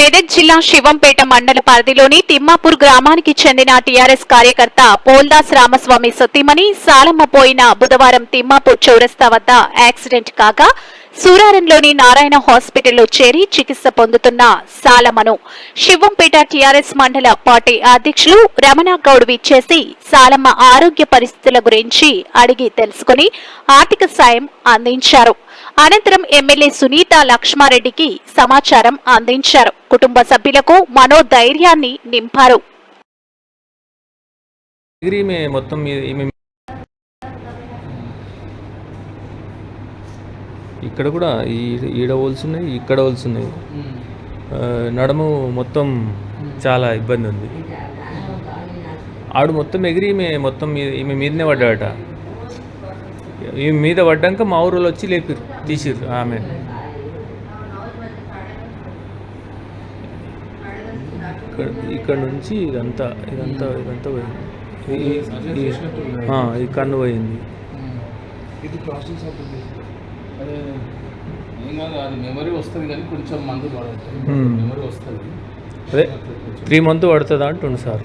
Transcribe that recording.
మెదక్ జిల్లా శివంపేట మండల పరిధిలోని తిమ్మాపూర్ గ్రామానికి చెందిన టీఆర్ఎస్ కార్యకర్త పోల్దాస్ రామస్వామి సతీమణి సాలమ్మ పోయిన బుధవారం తిమ్మాపూర్ చౌరస్తా వద్ద యాక్సిడెంట్ కాగా సూరారంలోని నారాయణ హాస్పిటల్లో చేరి చికిత్స పొందుతున్న సాలమ్మను శివంపేట టీఆర్ఎస్ మండల పార్టీ అధ్యక్షులు రమణ గౌడ్ విచ్చేసి సాలమ్మ ఆరోగ్య పరిస్థితుల గురించి అడిగి తెలుసుకుని ఆర్థిక సాయం అందించారు. అనంతరం ఎమ్మెల్యే సునీత లక్ష్మారెడ్డికి సమాచారం అందించారు. కుటుంబ సభ్యులకు మనోధైర్యాన్ని నింపారు. ఇక్కడ కూడా ఈడ హోల్సున్నాయి, ఇక్కడ హోల్సున్నాయి. నడుము మొత్తం చాలా ఇబ్బంది ఉంది. ఆడు మొత్తం ఎగిరి మొత్తం ఈమె మీదనే పడ్డాడట. ఈమె మీద పడ్డాక మా ఊరు వచ్చి లేపిరు, తీసిరు ఆమె. ఇక్కడ నుంచి ఇదంతా పోయింది. ఈ కన్ను పోయింది. మెమరీ వస్తుంది కానీ కొంచెం మందు పడుతుంది. మెమరీ వస్తుంది. అదే 3 months పడుతుందా అంటుండు సార్.